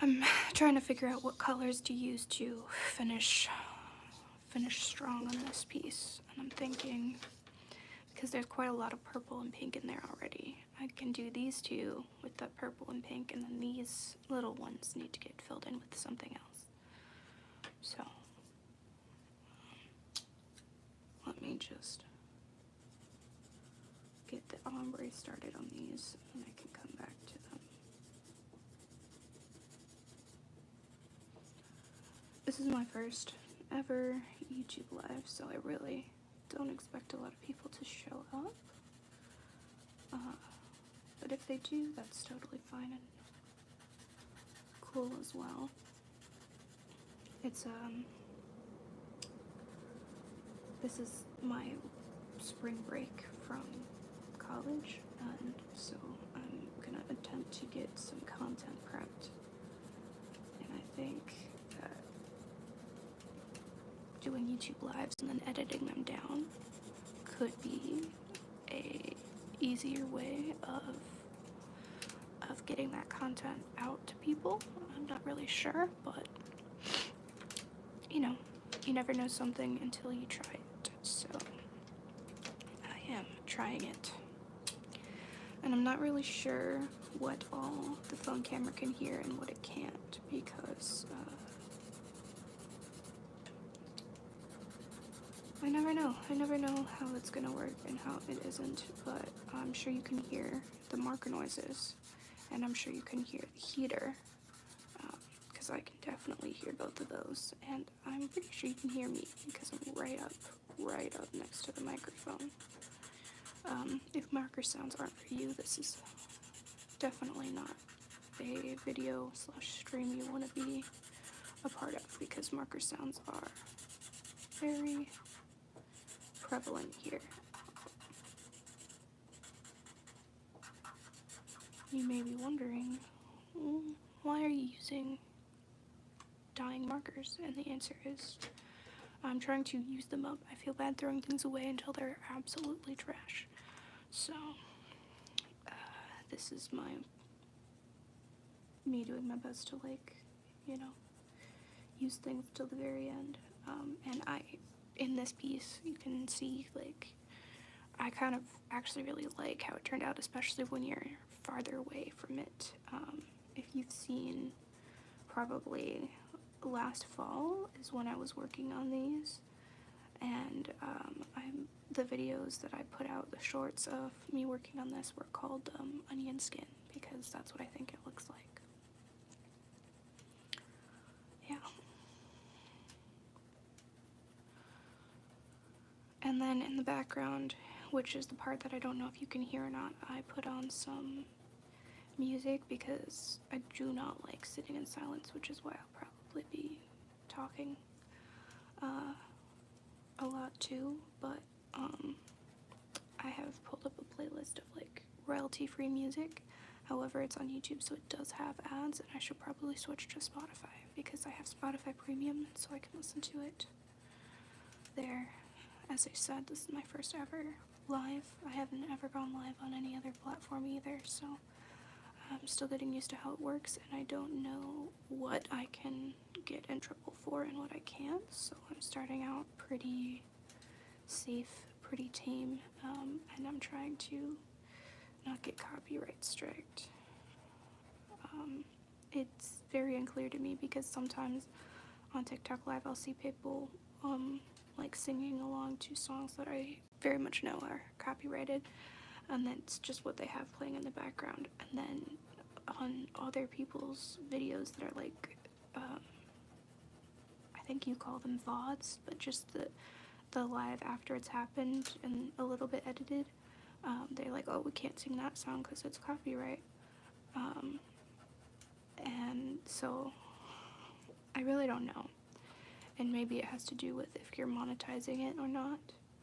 I'm trying to figure out what colors to use to finish strong on this piece, and I'm thinking, because there's quite a lot of purple and pink in there already, I can do these two with that purple and pink, and then these little ones need to get filled in with something else. So let me just get the ombre started on these, and I can come back to them. This is my first ever YouTube live, so I really don't expect a lot of people to show up. But if they do, that's totally fine and cool as well. It's this is my spring break from college, and so I'm gonna attempt to get some content prepped. And I think that doing YouTube lives and then editing them down could be a easier way of getting that content out to people. I'm not really sure, but you know, you never know something until you try it. So I am trying it. And I'm not really sure what all the phone camera can hear and what it can't, because I never know. I never know how it's gonna work and how it isn't, but I'm sure you can hear the marker noises, and I'm sure you can hear the heater, because I can definitely hear both of those, and I'm pretty sure you can hear me because I'm right up next to the microphone. If marker sounds aren't for you, this is definitely not a video / stream you want to be a part of, because marker sounds are very prevalent here. You may be wondering, why are you using dying markers? And the answer is, I'm trying to use them up. I feel bad throwing things away until they're absolutely trash. So, this is me doing my best to, like, you know, use things till the very end. And in this piece, you can see, like, I kind of actually really like how it turned out, especially when you're farther away from it. If you've seen, probably last fall is when I was working on these, and the videos that I put out, the shorts of me working on this, were called onion skin, because that's what I think it looks like. Yeah. And then in the background, which is the part that I don't know if you can hear or not, I put on some music because I do not like sitting in silence, which is why I'll probably be talking a lot too, but I have pulled up a playlist of, like, royalty-free music. However, it's on YouTube, so it does have ads, and I should probably switch to Spotify because I have Spotify Premium, so I can listen to it there. As I said, this is my first ever live. I haven't ever gone live on any other platform either, so I'm still getting used to how it works, and I don't know what I can get in trouble for and what I can't, so I'm starting out pretty safe, pretty tame, and I'm trying to not get copyright striked. It's very unclear to me because sometimes on TikTok Live I'll see people like singing along to songs that I very much know are copyrighted, and that's just what they have playing in the background. And then on other people's videos that are like, I think you call them VODs, but just the live after it's happened and a little bit edited, they're like, oh, we can't sing that song because it's copyright. And so I really don't know. And maybe it has to do with if you're monetizing it or not,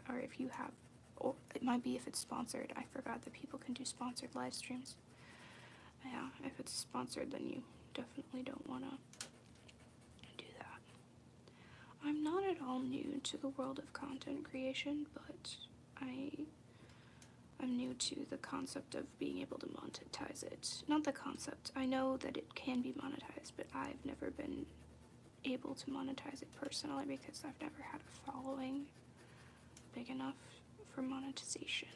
or if you have, or it might be if it's sponsored. I forgot that people can do sponsored live streams. Yeah, if it's sponsored, then you definitely don't want to do that. I'm not at all new to the world of content creation, but I I'm new to the concept of being able to monetize it. Not the concept. I know that it can be monetized, but I've never been able to monetize it personally because I've never had a following big enough for monetization.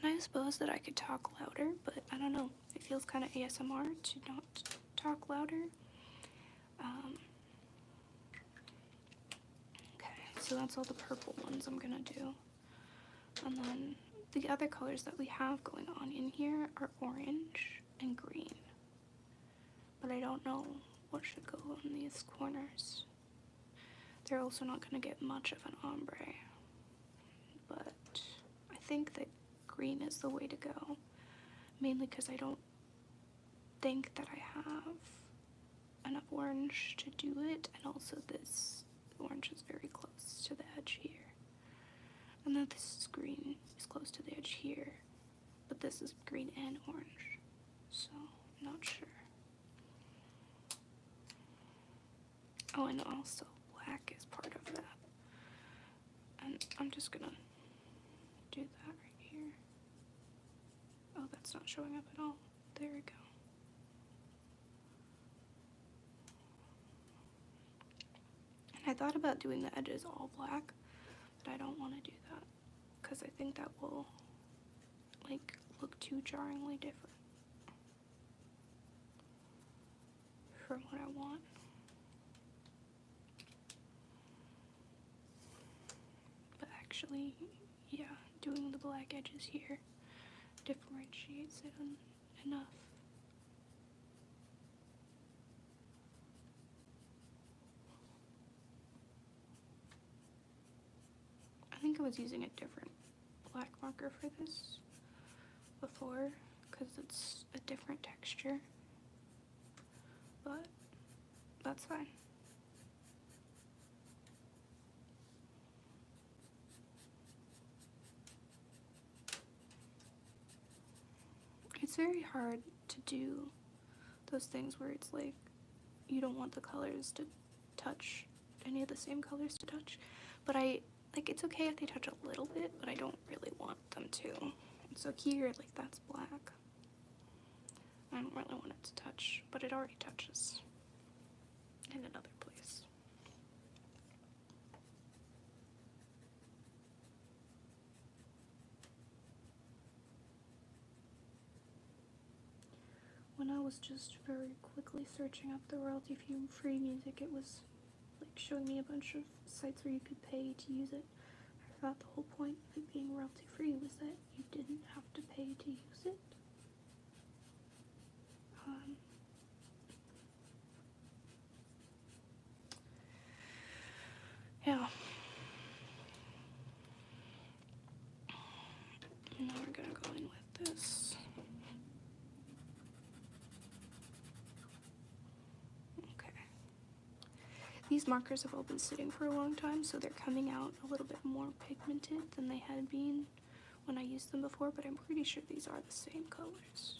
And I suppose that I could talk louder, but I don't know. It feels kind of ASMR to not talk louder. Okay, so that's all the purple ones I'm gonna do. And then the other colors that we have going on in here are orange and green. But I don't know what should go on these corners. They're also not gonna get much of an ombre. But I think that green is the way to go, mainly because I don't think that I have enough orange to do it, and also this orange is very close to the edge here, and then this green is close to the edge here, but this is green and orange, so I'm not sure. Oh, and also black is part of that, and I'm just gonna do that right here. Oh, that's not showing up at all. There we go. And I thought about doing the edges all black, but I don't want to do that because I think that will like look too jarringly different from what I want. But actually, yeah, doing the black edges here differentiates it enough. I think I was using a different black marker for this before because it's a different texture, but that's fine. It's very hard to do those things where it's like you don't want the colors to touch, any of the same colors to touch, but it's okay if they touch a little bit, but I don't really want them to. So here, like, that's black. I don't really want it to touch, but it already touches in another place. When I was just very quickly searching up the royalty-free music, it was like showing me a bunch of sites where you could pay to use it. I thought the whole point of it being royalty-free was that you didn't have to pay to use it. Yeah. Now we're gonna go in with this. Okay. These markers have all been sitting for a long time, so they're coming out a little bit more pigmented than they had been when I used them before, but I'm pretty sure these are the same colors.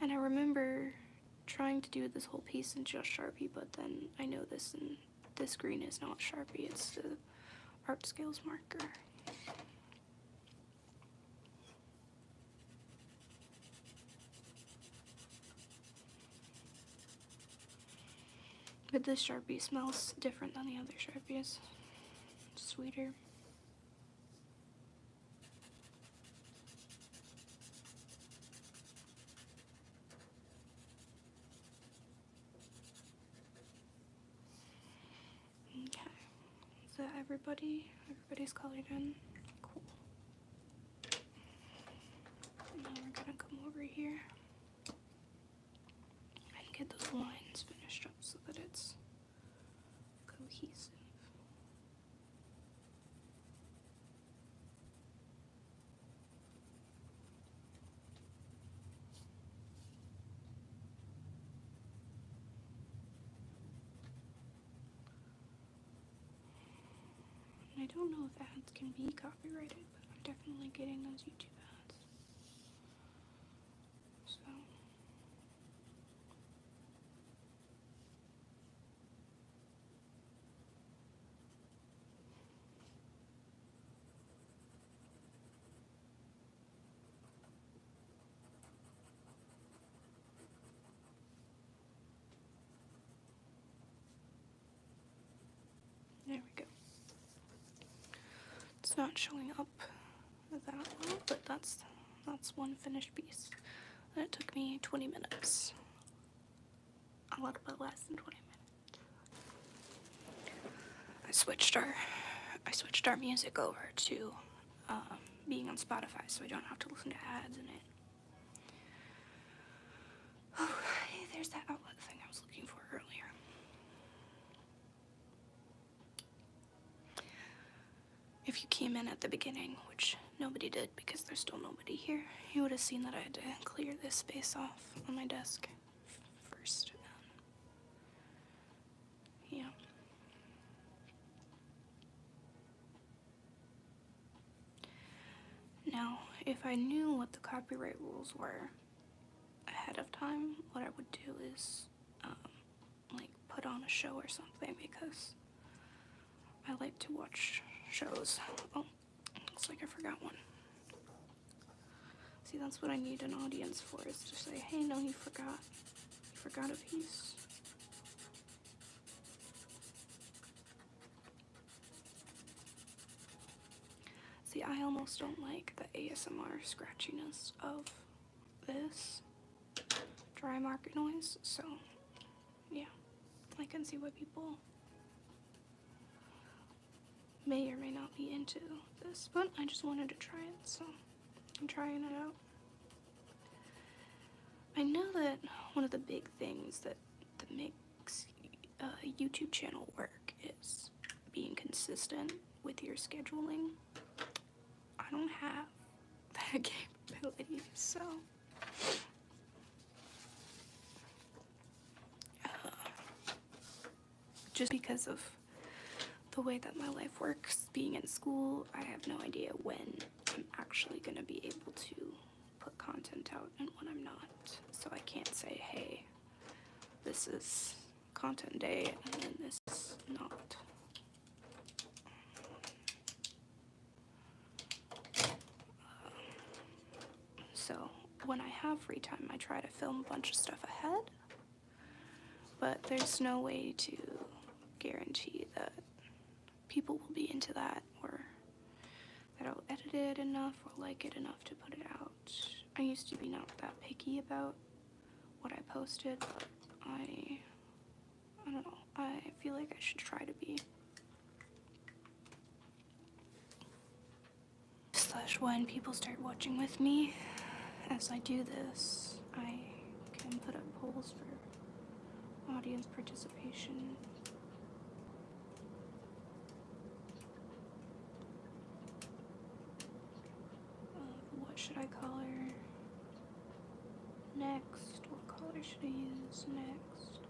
And I remember trying to do this whole piece in just Sharpie, but then I know this green is not Sharpie, it's the Art Scales marker. But this Sharpie smells different than the other Sharpies. It's sweeter. Okay. Is that everybody? Everybody's colored in? Cool. Now we're gonna come over here and get those lines finished up so that it's cohesive. I don't know if ads can be copyrighted, but I'm definitely getting those YouTube ads. So It's not showing up that well, but that's one finished piece. And it took me 20 minutes. A little bit less than 20 minutes. I switched our music over to being on Spotify, so I don't have to listen to ads in it. Oh, hey, there's that outlet thing I was looking for earlier. If you came in at the beginning, which nobody did because there's still nobody here, you would have seen that I had to clear this space off on my desk first. Yeah. Now, if I knew what the copyright rules were ahead of time, what I would do is, like, put on a show or something, because I like to watch shows. Oh, looks like I forgot one. See, that's what I need an audience for, is to say, hey, no, you forgot. You forgot a piece. See, I almost don't like the ASMR scratchiness of this dry market noise, so yeah, I can see why people may or may not be into this, but I just wanted to try it, so I'm trying it out. I know that one of the big things that makes a YouTube channel work is being consistent with your scheduling. I don't have that capability, so just because of the way that my life works, being in school, I have no idea when I'm actually going to be able to put content out and when I'm not. So I can't say, hey, this is content day and then this is not. So when I have free time, I try to film a bunch of stuff ahead, but there's no way to guarantee that people will be into that, or that I'll edit it enough or like it enough to put it out. I used to be not that picky about what I posted, but I don't know, I feel like I should try to be. Slash when people start watching with me, as I do this, I can put up polls for audience participation. What should I call her next? What color should I use next?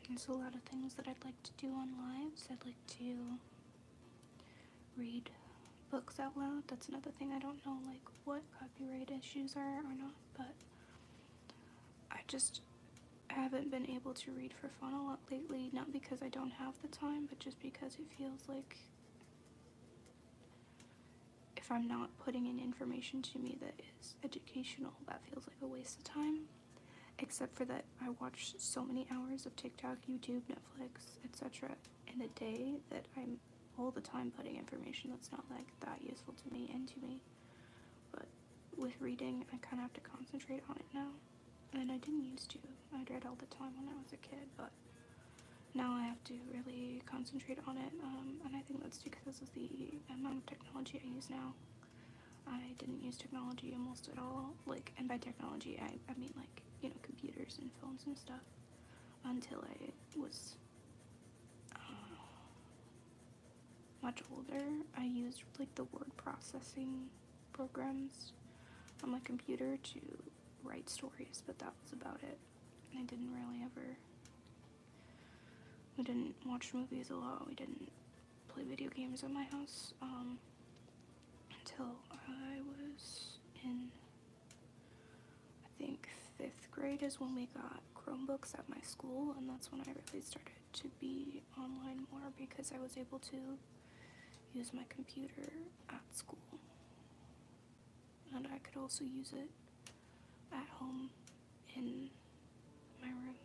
There's a lot of things that I'd like to do on lives. I'd like to read books out loud. That's another thing. I don't know like what copyright issues are or not, but I just haven't been able to read for fun a lot lately, not because I don't have the time, but just because it feels like if I'm not putting in information to me that is educational, that feels like a waste of time. Except for that I watch so many hours of TikTok, YouTube, Netflix, etc. in a day that I'm all the time putting information that's not like that useful to me into me. But with reading, I kind of have to concentrate on it now. And I didn't used to. I read all the time when I was a kid, but now I have to really concentrate on it. And I think that's because of the amount of technology I use now. I didn't use technology almost at all. Like, and by technology, I mean like, you know, computers and phones and stuff, until I was much older. I used like the word processing programs on my computer to write stories, but that was about it. And I didn't really ever, we didn't watch movies a lot, we didn't play video games at my house, until I was in, I think 5th grade is when we got Chromebooks at my school, and that's when I really started to be online more, because I was able to use my computer at school, and I could also use it at home in my room.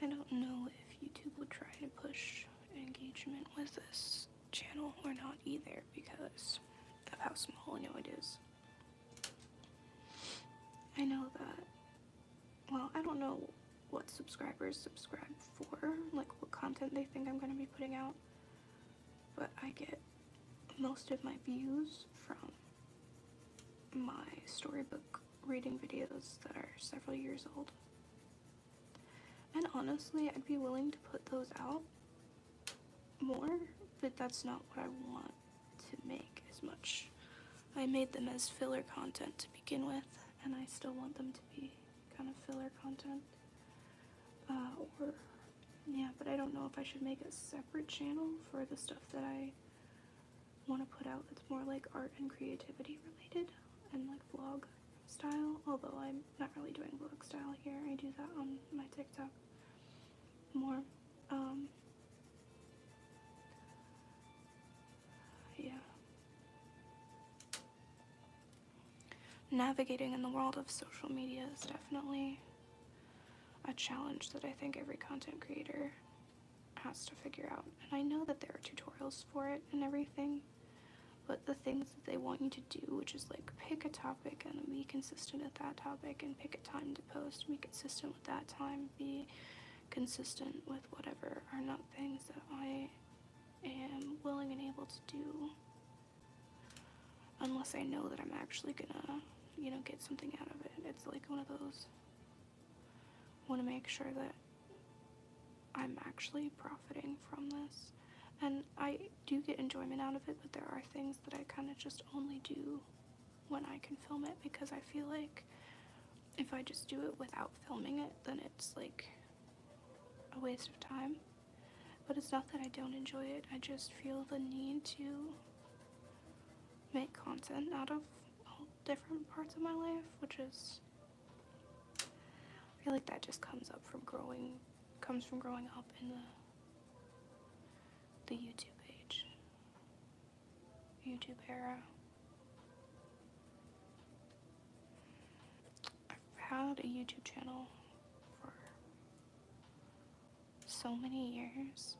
I don't know if YouTube would try to push engagement with this channel or not either because of how small I know it is. I know that, well, I don't know what subscribers subscribe for, like what content they think I'm going to be putting out, but I get most of my views from my storybook reading videos that are several years old. And honestly, I'd be willing to put those out more, but that's not what I want to make as much. I made them as filler content to begin with, and I still want them to be kind of filler content. But I don't know if I should make a separate channel for the stuff that I want to put out that's more like art and creativity related and like vlog style, although I'm not really doing vlog style here. I do that on my TikTok more. Yeah. Navigating in the world of social media is definitely a challenge that I think every content creator has to figure out. And I know that there are tutorials for it and everything, but the things that they want you to do, which is like pick a topic and be consistent at that topic and pick a time to post, be consistent with that time, be consistent with whatever, are not things that I am willing and able to do unless I know that I'm actually gonna, get something out of it. It's like one of those, want to make sure that I'm actually profiting from this. And I do get enjoyment out of it, but there are things that I kind of just only do when I can film it, because I feel like if I just do it without filming it, then it's like a waste of time. But it's not that I don't enjoy it, I just feel the need to make content out of all different parts of my life, which is, I feel like that just comes from growing up in the YouTube era. I've had a YouTube channel for so many years.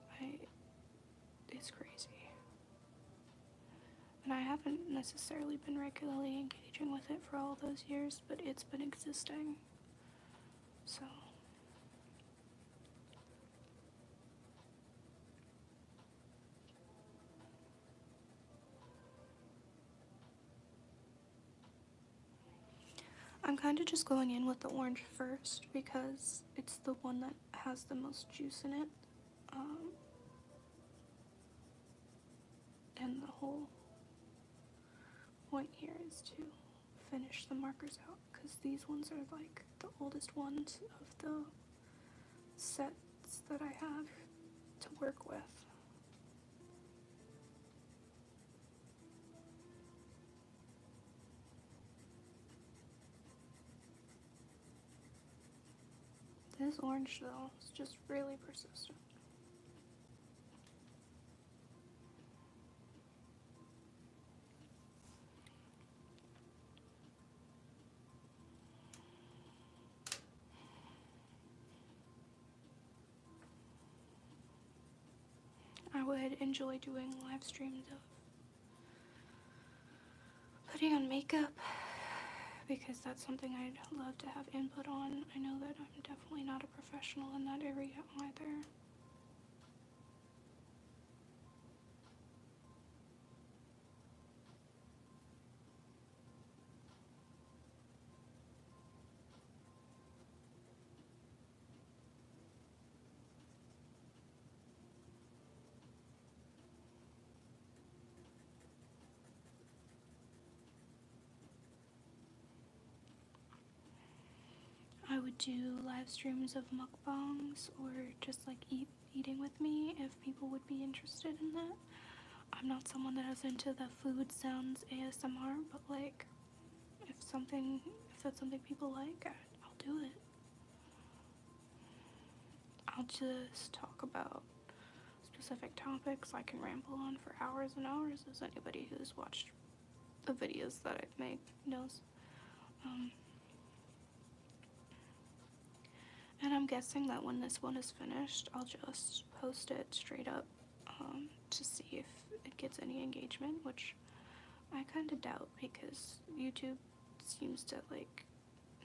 It's crazy. And I haven't necessarily been regularly engaging with it for all those years, but it's been existing. So I'm kind of just going in with the orange first because it's the one that has the most juice in it. And the whole point here is to finish the markers out, because these ones are like the oldest ones of the sets that I have to work with. This orange though is just really persistent. I would enjoy doing live streams of putting on makeup, because that's something I'd love to have input on. I know that I'm definitely not a professional in that area either. I would do live streams of mukbangs or just like eating with me if people would be interested in that. I'm not someone that is into the food sounds ASMR, but like if that's something people like, I'll do it. I'll just talk about specific topics I can ramble on for hours and hours, as anybody who's watched the videos that I make knows. And I'm guessing that when this one is finished, I'll just post it straight up to see if it gets any engagement, which I kind of doubt because YouTube seems to like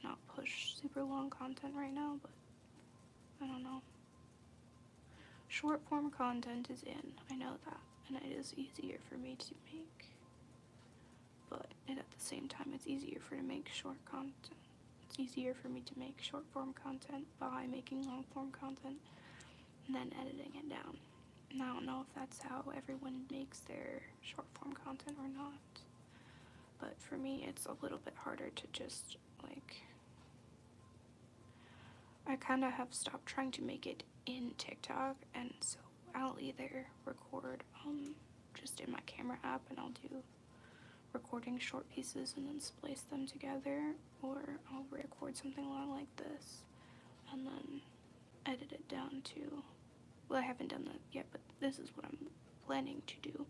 not push super long content right now, but I don't know. Short form content is in, I know that, and it is easier for me to make, but at the same time it's easier for to make short content. It's easier for me to make short form content by making long form content and then editing it down. And I don't know if that's how everyone makes their short form content or not, but for me it's a little bit harder to just like, I kind of have stopped trying to make it in TikTok, and so I'll either record just in my camera app and I'll do recording short pieces and then splice them together, or I'll record something along like this and then edit it down to, well, I haven't done that yet, but this is what I'm planning to do,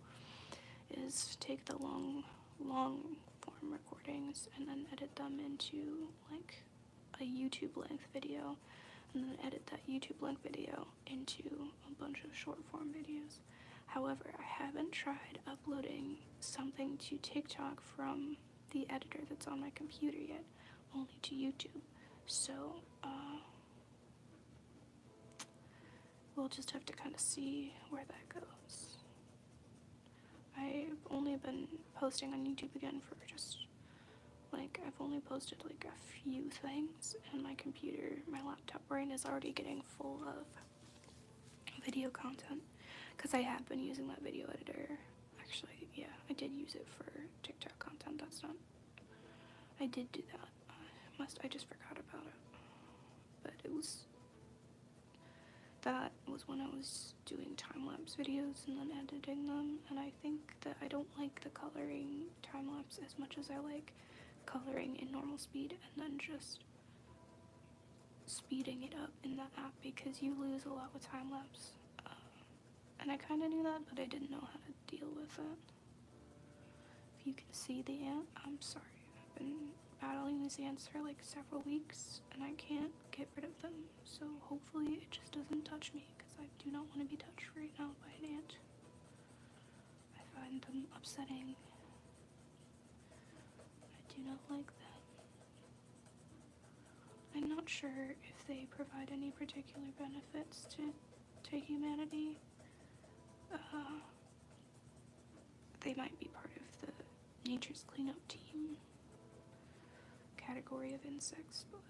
is take the long form recordings and then edit them into like a YouTube length video, and then edit that YouTube length video into a bunch of short form videos. However, I haven't tried uploading something to TikTok from the editor that's on my computer yet, only to YouTube. So, we'll just have to kind of see where that goes. I've only been posting on YouTube again for just, like, I've only posted like a few things, and my computer, my laptop brain is already getting full of video content, because I have been using that video editor. Actually, yeah, I did use it for TikTok content. That's not, I did do that. I just forgot about it. But that was when I was doing time-lapse videos and then editing them, and I think that I don't like the coloring time-lapse as much as I like coloring in normal speed and then just speeding it up in the app, because you lose a lot with time-lapse. And I kind of knew that, but I didn't know how to deal with it. If you can see the ant, I'm sorry. I've been battling these ants for like several weeks, and I can't get rid of them. So hopefully it just doesn't touch me, because I do not want to be touched right now by an ant. I find them upsetting. I do not like them. I'm not sure if they provide any particular benefits to humanity. They might be part of the nature's cleanup team category of insects, but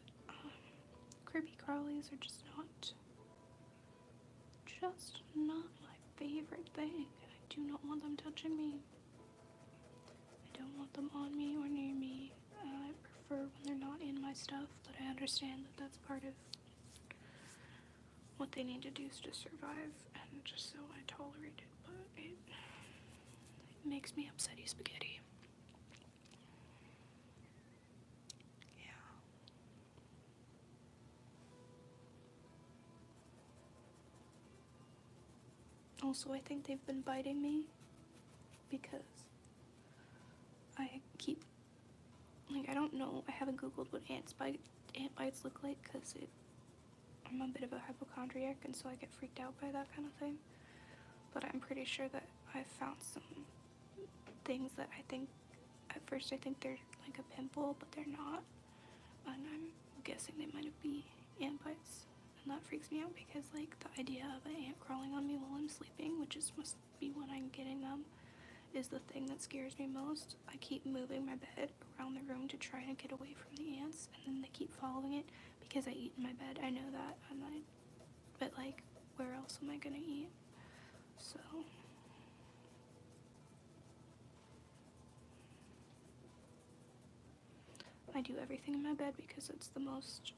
creepy crawlies are just not my favorite thing. I do not want them touching me. I don't want them on me or near me. I prefer when they're not in my stuff, but I understand that that's part of what they need to do is to survive, and just so I tolerate it, but it makes me upsetty spaghetti. Yeah. Also, I think they've been biting me because I keep, like, I don't know, I haven't googled what ant bites look like, because I'm a bit of a hypochondriac, and so I get freaked out by that kind of thing. But I'm pretty sure that I've found some things that I think, at first I think they're like a pimple, but they're not. And I'm guessing they might be ant bites. And that freaks me out, because like the idea of an ant crawling on me while I'm sleeping, which must be when I'm getting them, is the thing that scares me most. I keep moving my bed around the room to try to get away from the ants, and then they keep following it because I eat in my bed. I know that, but like, where else am I gonna eat? So I do everything in my bed because it's the most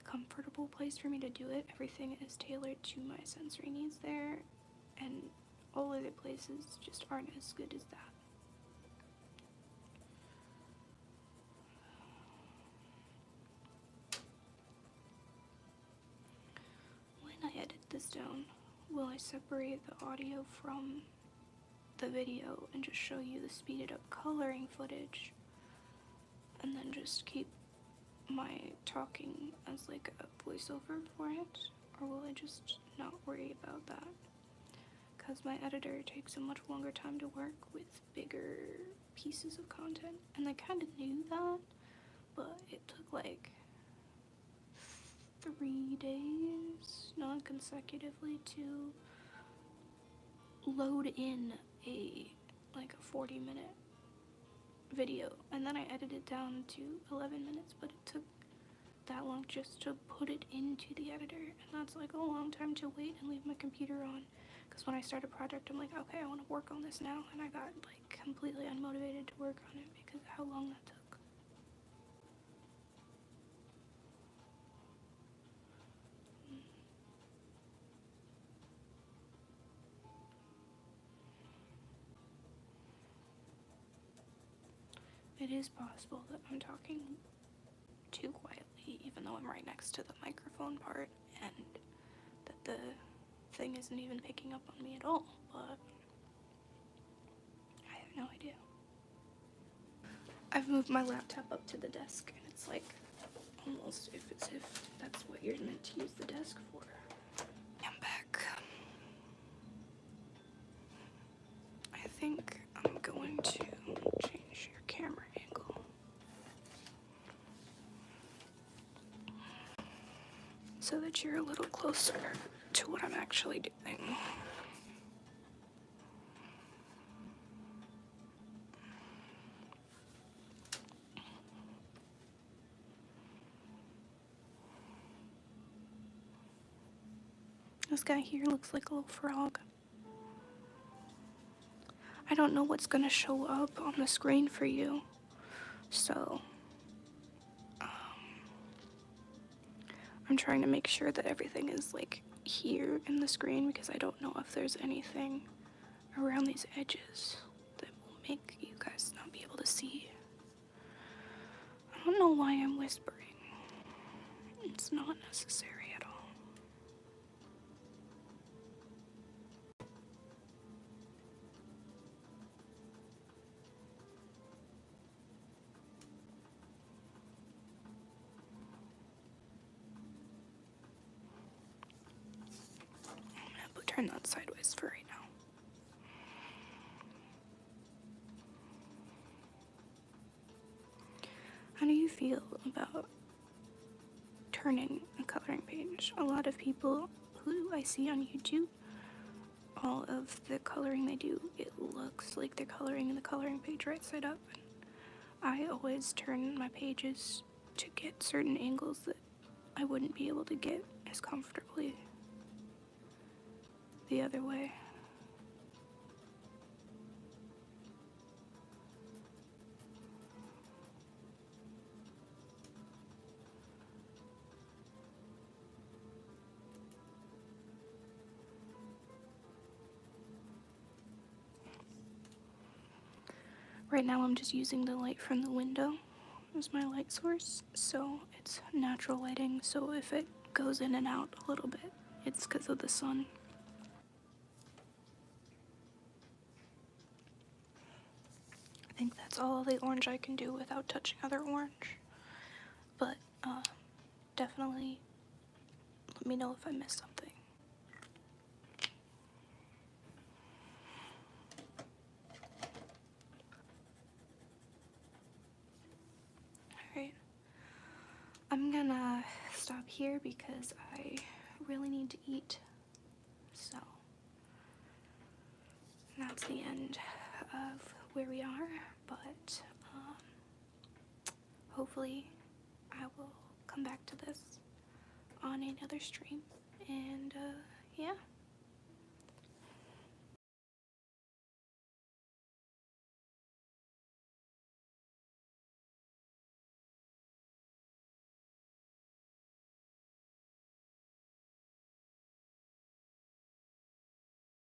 comfortable place for me to do it. Everything is tailored to my sensory needs there, and all other places just aren't as good as that. When I edit this down, will I separate the audio from the video and just show you the speeded up coloring footage, and then just keep my talking as like a voiceover for it, or will I just not worry about that? Because my editor takes a much longer time to work with bigger pieces of content, and I kind of knew that, but it took like 3 days non-consecutively to load in a 40-minute video, and then I edited it down to 11 minutes, but it took that long just to put it into the editor, and that's like a long time to wait and leave my computer on, because when I start a project I'm like, okay, I want to work on this now, and I got like completely unmotivated to work on it because of how long that took. It is possible that I'm talking too quietly, even though I'm right next to the microphone part, and that the thing isn't even picking up on me at all, but I have no idea. I've moved my laptop up to the desk, and it's like almost as if that's what you're meant to use the desk for. I'm back. I think I'm going to change your camera angle so that you're a little closer to what I'm actually doing. This guy here looks like a little frog. I don't know what's gonna show up on the screen for you, so I'm trying to make sure that everything is like here in the screen, because I don't know if there's anything around these edges that will make you guys not be able to see. I don't know why I'm whispering. It's not necessary at all. I'm gonna turn that sideways for right now. How do you feel about turning a coloring page? A lot of people who I see on YouTube, all of the coloring they do, it looks like they're coloring the coloring page right side up. I always turn my pages to get certain angles that I wouldn't be able to get as comfortably the other way. Right now I'm just using the light from the window as my light source, so it's natural lighting, so if it goes in and out a little bit, it's because of the sun. I think that's all the orange I can do without touching other orange, but definitely let me know if I missed something. Alright, I'm gonna stop here because I really need to eat, so that's the end of where we are, but hopefully I will come back to this on another stream, and yeah.